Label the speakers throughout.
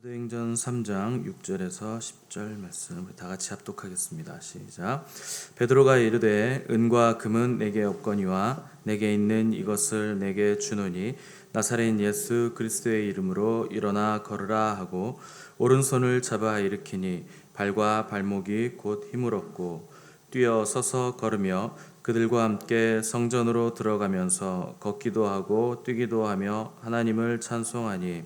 Speaker 1: 사도행전 3장 6절에서 10절 말씀 우리 다 같이 합독하겠습니다. 시작. 베드로가 이르되 은과 금은 내게 없거니와 내게 있는 이것을 내게 주노니 나사렛 예수 그리스도의 이름으로 일어나 걸으라 하고 오른손을 잡아 일으키니 발과 발목이 곧 힘을 얻고 뛰어 서서 걸으며 그들과 함께 성전으로 들어가면서 걷기도 하고 뛰기도 하며 하나님을 찬송하니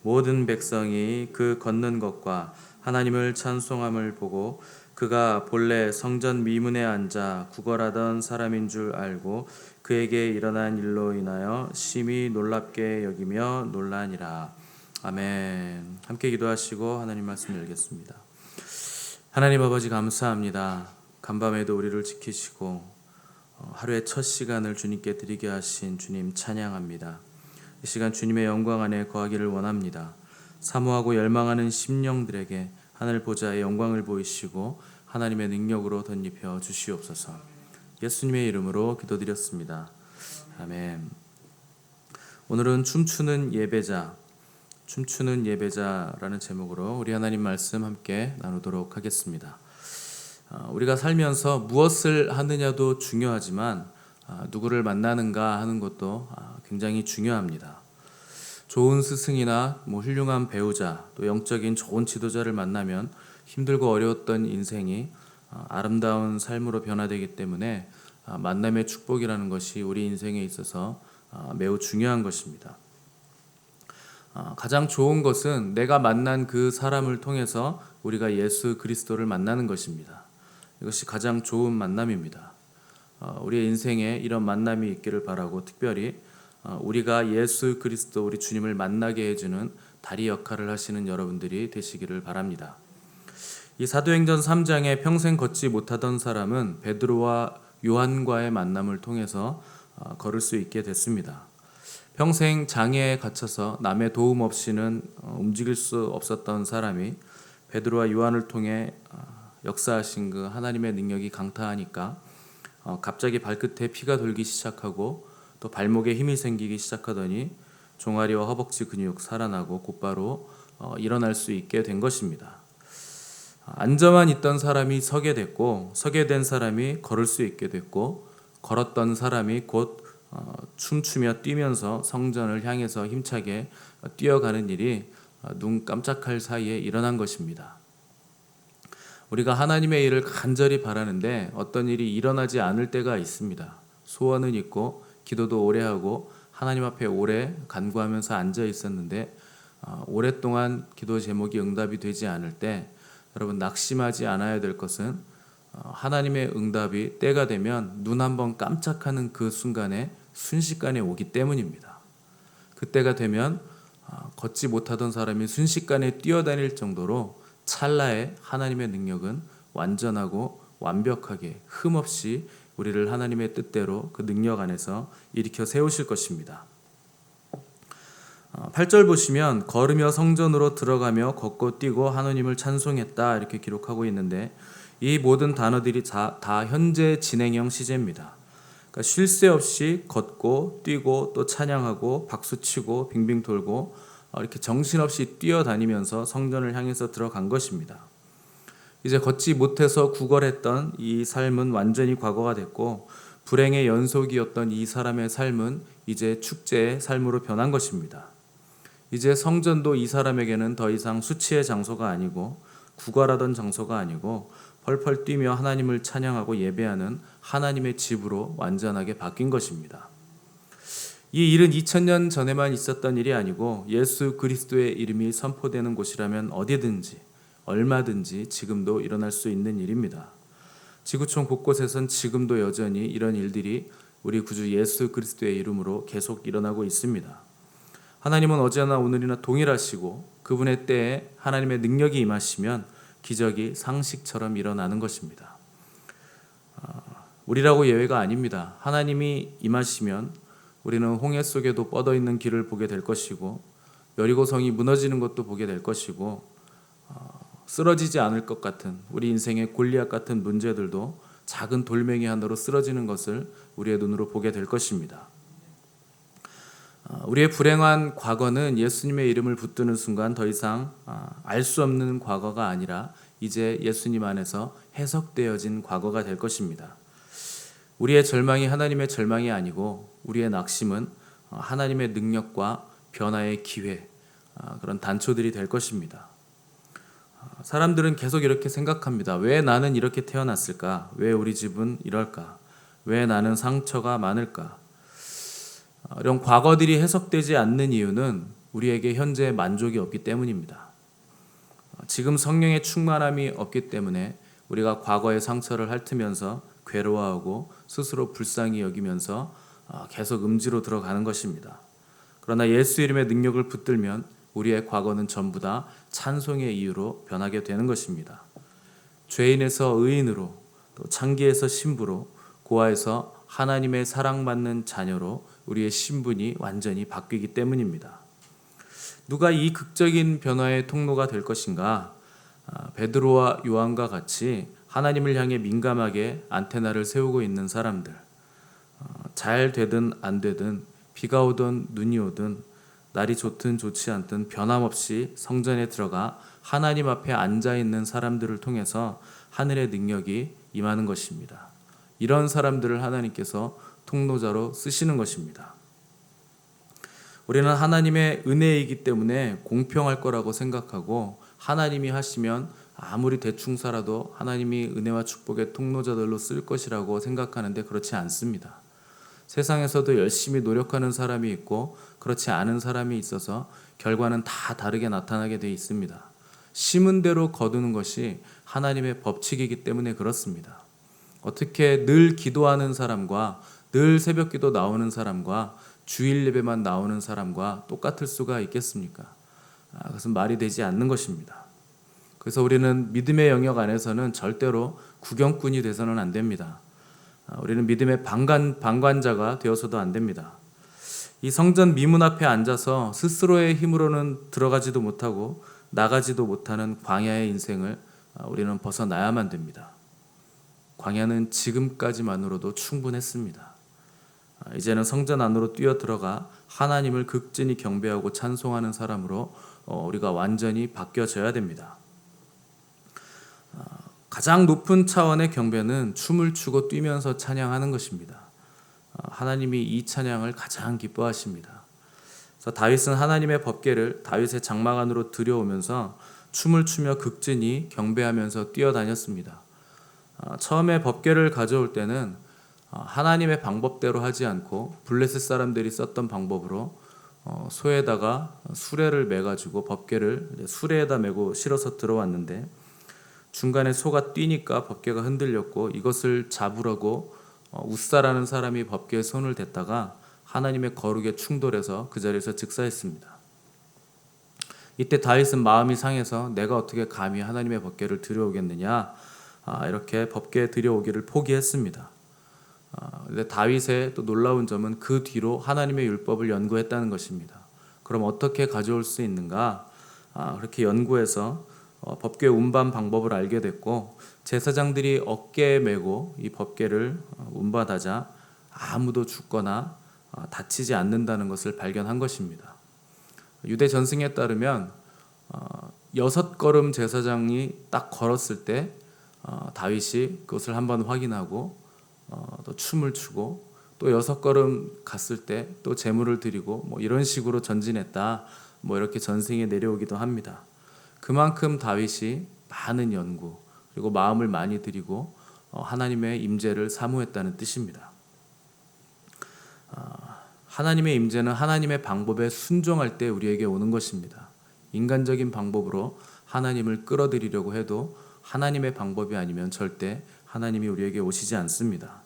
Speaker 1: 모든 백성이 그 걷는 것과 하나님을 찬송함을 보고 그가 본래 성전 미문에 앉아 구걸하던 사람인 줄 알고 그에게 일어난 일로 인하여 심히 놀랍게 여기며 놀라니라. 아멘. 함께 기도하시고 하나님 말씀 열겠습니다. 하나님 아버지 감사합니다. 간밤에도 우리를 지키시고 하루의 첫 시간을 주님께 드리게 하신 주님 찬양합니다. 이 시간 주님의 영광 안에 거하기를 원합니다. 사모하고 열망하는 심령들에게 하늘 보좌의 영광을 보이시고 하나님의 능력으로 덧입혀 주시옵소서. 예수님의 이름으로 기도드렸습니다. 아멘. 오늘은 춤추는 예배자라는 제목으로 우리 하나님 말씀 함께 나누도록 하겠습니다. 우리가 살면서 무엇을 하느냐도 중요하지만 누구를 만나는가 하는 것도 굉장히 중요합니다. 좋은 스승이나 훌륭한 배우자, 또 영적인 좋은 지도자를 만나면 힘들고 어려웠던 인생이 아름다운 삶으로 변화되기 때문에 만남의 축복이라는 것이 우리 인생에 있어서 매우 중요한 것입니다. 가장 좋은 것은 내가 만난 그 사람을 통해서 우리가 예수 그리스도를 만나는 것입니다. 이것이 가장 좋은 만남입니다. 우리의 인생에 이런 만남이 있기를 바라고 특별히 우리가 예수 그리스도 우리 주님을 만나게 해주는 다리 역할을 하시는 여러분들이 되시기를 바랍니다. 이 사도행전 3장에 평생 걷지 못하던 사람은 베드로와 요한과의 만남을 통해서 걸을 수 있게 됐습니다. 평생 장애에 갇혀서 남의 도움 없이는 움직일 수 없었던 사람이 베드로와 요한을 통해 역사하신 그 하나님의 능력이 강타하니까 갑자기 발끝에 피가 돌기 시작하고 또 발목에 힘이 생기기 시작하더니 종아리와 허벅지 근육 살아나고 곧바로 일어날 수 있게 된 것입니다. 앉아만 있던 사람이 서게 됐고 서게 된 사람이 걸을 수 있게 됐고 걸었던 사람이 곧 춤추며 뛰면서 성전을 향해서 힘차게 뛰어가는 일이 눈 깜짝할 사이에 일어난 것입니다. 우리가 하나님의 일을 간절히 바라는데 어떤 일이 일어나지 않을 때가 있습니다. 소원은 있고 기도도 오래 하고 하나님 앞에 오래 간구하면서 앉아 있었는데 오랫동안 기도 제목이 응답이 되지 않을 때 여러분 낙심하지 않아야 될 것은 하나님의 응답이 때가 되면 눈 한번 깜짝하는 그 순간에 순식간에 오기 때문입니다. 그때가 되면 걷지 못하던 사람이 순식간에 뛰어다닐 정도로 찰나에 하나님의 능력은 완전하고 완벽하게 흠없이 우리를 하나님의 뜻대로 그 능력 안에서 일으켜 세우실 것입니다. 8절 보시면 걸으며 성전으로 들어가며 걷고 뛰고 하나님을 찬송했다 이렇게 기록하고 있는데 이 모든 단어들이 다 현재 진행형 시제입니다. 그러니까 쉴 새 없이 걷고 뛰고 또 찬양하고 박수치고 빙빙 돌고 이렇게 정신없이 뛰어다니면서 성전을 향해서 들어간 것입니다. 이제 걷지 못해서 구걸했던 이 삶은 완전히 과거가 됐고 불행의 연속이었던 이 사람의 삶은 이제 축제의 삶으로 변한 것입니다. 이제 성전도 이 사람에게는 더 이상 수치의 장소가 아니고 구걸하던 장소가 아니고 펄펄 뛰며 하나님을 찬양하고 예배하는 하나님의 집으로 완전하게 바뀐 것입니다. 이 일은 2000년 전에만 있었던 일이 아니고 예수 그리스도의 이름이 선포되는 곳이라면 어디든지 얼마든지 지금도 일어날 수 있는 일입니다. 지구촌 곳곳에선 지금도 여전히 이런 일들이 우리 구주 예수 그리스도의 이름으로 계속 일어나고 있습니다. 하나님은 어제나 오늘이나 동일하시고 그분의 때에 하나님의 능력이 임하시면 기적이 상식처럼 일어나는 것입니다. 우리라고 예외가 아닙니다. 하나님이 임하시면 우리는 홍해 속에도 뻗어있는 길을 보게 될 것이고 여리고성이 무너지는 것도 보게 될 것이고 쓰러지지 않을 것 같은 우리 인생의 골리앗 같은 문제들도 작은 돌멩이 하나로 쓰러지는 것을 우리의 눈으로 보게 될 것입니다. 우리의 불행한 과거는 예수님의 이름을 붙드는 순간 더 이상 알 수 없는 과거가 아니라 이제 예수님 안에서 해석되어진 과거가 될 것입니다. 우리의 절망이 하나님의 절망이 아니고 우리의 낙심은 하나님의 능력과 변화의 기회, 그런 단초들이 될 것입니다. 사람들은 계속 이렇게 생각합니다. 왜 나는 이렇게 태어났을까? 왜 우리 집은 이럴까? 왜 나는 상처가 많을까? 이런 과거들이 해석되지 않는 이유는 우리에게 현재 만족이 없기 때문입니다. 지금 성령의 충만함이 없기 때문에 우리가 과거의 상처를 핥으면서 괴로워하고 스스로 불쌍히 여기면서 계속 음지로 들어가는 것입니다. 그러나 예수 이름의 능력을 붙들면 우리의 과거는 전부 다 찬송의 이유로 변하게 되는 것입니다. 죄인에서 의인으로, 또 창기에서 신부로, 고아에서 하나님의 사랑받는 자녀로 우리의 신분이 완전히 바뀌기 때문입니다. 누가 이 극적인 변화의 통로가 될 것인가? 베드로와 요한과 같이 하나님을 향해 민감하게 안테나를 세우고 있는 사람들, 잘 되든 안 되든 비가 오든 눈이 오든 날이 좋든 좋지 않든 변함없이 성전에 들어가 하나님 앞에 앉아 있는 사람들을 통해서 하늘의 능력이 임하는 것입니다. 이런 사람들을 하나님께서 통로자로 쓰시는 것입니다. 우리는 하나님의 은혜이기 때문에 공평할 거라고 생각하고 하나님이 하시면 아무리 대충 살아도 하나님이 은혜와 축복의 통로자들로 쓸 것이라고 생각하는데 그렇지 않습니다. 세상에서도 열심히 노력하는 사람이 있고 그렇지 않은 사람이 있어서 결과는 다 다르게 나타나게 되어 있습니다. 심은 대로 거두는 것이 하나님의 법칙이기 때문에 그렇습니다. 어떻게 늘 기도하는 사람과 늘 새벽기도 나오는 사람과 주일 예배만 나오는 사람과 똑같을 수가 있겠습니까? 그것은 말이 되지 않는 것입니다. 그래서 우리는 믿음의 영역 안에서는 절대로 구경꾼이 돼서는 안 됩니다. 우리는 믿음의 방관자가 되어서도 안 됩니다. 이 성전 미문 앞에 앉아서 스스로의 힘으로는 들어가지도 못하고 나가지도 못하는 광야의 인생을 우리는 벗어나야만 됩니다. 광야는 지금까지만으로도 충분했습니다. 이제는 성전 안으로 뛰어들어가 하나님을 극진히 경배하고 찬송하는 사람으로 우리가 완전히 바뀌어져야 됩니다. 가장 높은 차원의 경배는 춤을 추고 뛰면서 찬양하는 것입니다. 하나님이 이 찬양을 가장 기뻐하십니다. 그래서 다윗은 하나님의 법궤를 다윗의 장막 안으로 들여오면서 춤을 추며 극진히 경배하면서 뛰어다녔습니다. 처음에 법궤를 가져올 때는 하나님의 방법대로 하지 않고 블레셋 사람들이 썼던 방법으로 소에다가 수레를 매가지고 법궤를 수레에다 메고 실어서 들어왔는데 중간에 소가 뛰니까 법궤가 흔들렸고 이것을 잡으려고 웃사라는 사람이 법궤에 손을 댔다가 하나님의 거룩에 충돌해서 그 자리에서 즉사했습니다. 이때 다윗은 마음이 상해서 내가 어떻게 감히 하나님의 법궤를 들여오겠느냐 이렇게 법궤에 들여오기를 포기했습니다. 근데 다윗의 또 놀라운 점은 그 뒤로 하나님의 율법을 연구했다는 것입니다. 그럼 어떻게 가져올 수 있는가? 그렇게 연구해서 법궤 운반 방법을 알게 됐고 제사장들이 어깨에 메고 이 법궤를 운반하자 아무도 죽거나 다치지 않는다는 것을 발견한 것입니다. 유대 전승에 따르면 6걸음 제사장이 딱 걸었을 때 다윗이 그것을 한번 확인하고 또 춤을 추고 또 6걸음 갔을 때 또 제물을 드리고 뭐 이런 식으로 전진했다. 뭐 이렇게 전승에 내려오기도 합니다. 그만큼 다윗이 많은 연구 그리고 마음을 많이 들이고 하나님의 임재를 사모했다는 뜻입니다. 하나님의 임재는 하나님의 방법에 순종할 때 우리에게 오는 것입니다. 인간적인 방법으로 하나님을 끌어들이려고 해도 하나님의 방법이 아니면 절대 하나님이 우리에게 오시지 않습니다.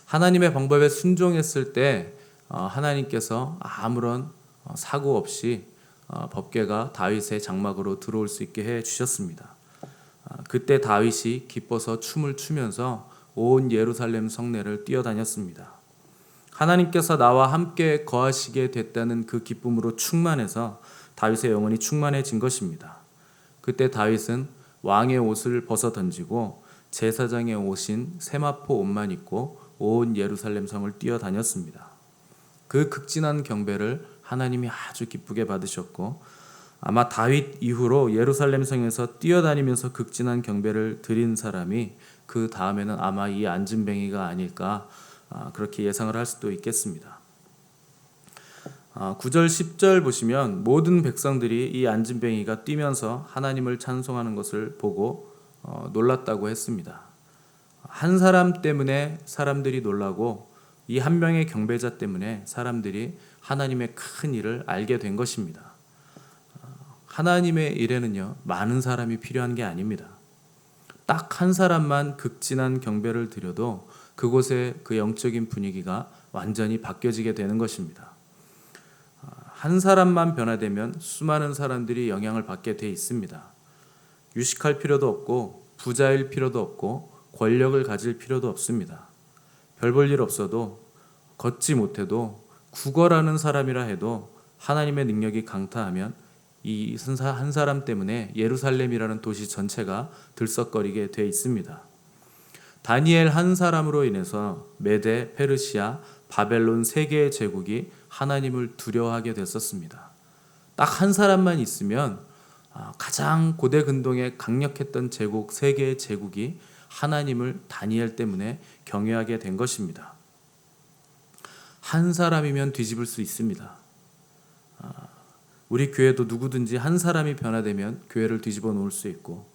Speaker 1: 하나님의 방법에 순종했을 때 하나님께서 아무런 사고 없이 법궤가 다윗의 장막으로 들어올 수 있게 해 주셨습니다. 그때 다윗이 기뻐서 춤을 추면서 온 예루살렘 성내를 뛰어다녔습니다. 하나님께서 나와 함께 거하시게 됐다는 그 기쁨으로 충만해서 다윗의 영혼이 충만해진 것입니다. 그때 다윗은 왕의 옷을 벗어 던지고 제사장의 옷인 세마포 옷만 입고 온 예루살렘 성을 뛰어다녔습니다. 그 극진한 경배를 하나님이 아주 기쁘게 받으셨고, 아마 다윗 이후로 예루살렘 성에서 뛰어다니면서 극진한 경배를 드린 사람이 그 다음에는 아마 이 안진뱅이가 아닐까, 그렇게 예상을 할 수도 있겠습니다. 9절 10절 보시면 모든 백성들이 이 안진뱅이가 뛰면서 하나님을 찬송하는 것을 보고 놀랐다고 했습니다. 한 사람 때문에 사람들이 놀라고 이 한 명의 경배자 때문에 사람들이 하나님의 큰 일을 알게 된 것입니다. 하나님의 일에는요, 많은 사람이 필요한 게 아닙니다. 딱 한 사람만 극진한 경배를 드려도 그곳의 그 영적인 분위기가 완전히 바뀌어지게 되는 것입니다. 한 사람만 변화되면 수많은 사람들이 영향을 받게 돼 있습니다. 유식할 필요도 없고 부자일 필요도 없고 권력을 가질 필요도 없습니다. 별 볼 일 없어도 걷지 못해도 구걸하는 사람이라 해도 하나님의 능력이 강타하면 이 한 사람 때문에 예루살렘이라는 도시 전체가 들썩거리게 돼 있습니다. 다니엘 한 사람으로 인해서 메데, 페르시아, 바벨론 세 개의 제국이 하나님을 두려워하게 됐었습니다. 딱 한 사람만 있으면 가장 고대 근동에 강력했던 제국 세 개의 제국이 하나님을 다니엘 때문에 경외하게 된 것입니다. 한 사람이면 뒤집을 수 있습니다. 우리 교회도 누구든지 한 사람이 변화되면 교회를 뒤집어 놓을 수 있고,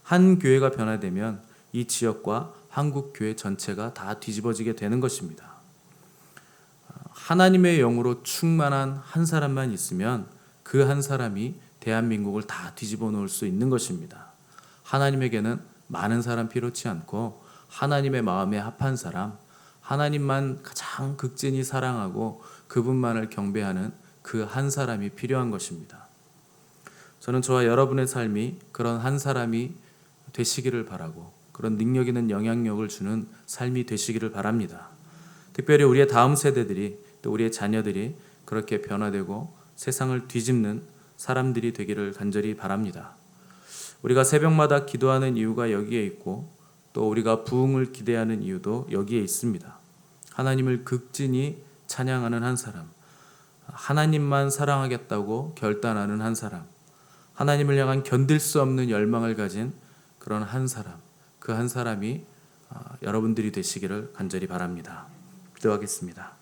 Speaker 1: 한 교회가 변화되면 이 지역과 한국 교회 전체가 다 뒤집어지게 되는 것입니다. 하나님의 영으로 충만한 한 사람만 있으면 그 한 사람이 대한민국을 다 뒤집어 놓을 수 있는 것입니다. 하나님에게는 많은 사람 필요치 않고 하나님의 마음에 합한 사람, 하나님만 가장 극진히 사랑하고 그분만을 경배하는 그 한 사람이 필요한 것입니다. 저는 저와 여러분의 삶이 그런 한 사람이 되시기를 바라고, 그런 능력 있는 영향력을 주는 삶이 되시기를 바랍니다. 특별히 우리의 다음 세대들이, 또 우리의 자녀들이 그렇게 변화되고 세상을 뒤집는 사람들이 되기를 간절히 바랍니다. 우리가 새벽마다 기도하는 이유가 여기에 있고, 또 우리가 부흥을 기대하는 이유도 여기에 있습니다. 하나님을 극진히 찬양하는 한 사람, 하나님만 사랑하겠다고 결단하는 한 사람, 하나님을 향한 견딜 수 없는 열망을 가진 그런 한 사람, 그 한 사람이 여러분들이 되시기를 간절히 바랍니다. 기도하겠습니다.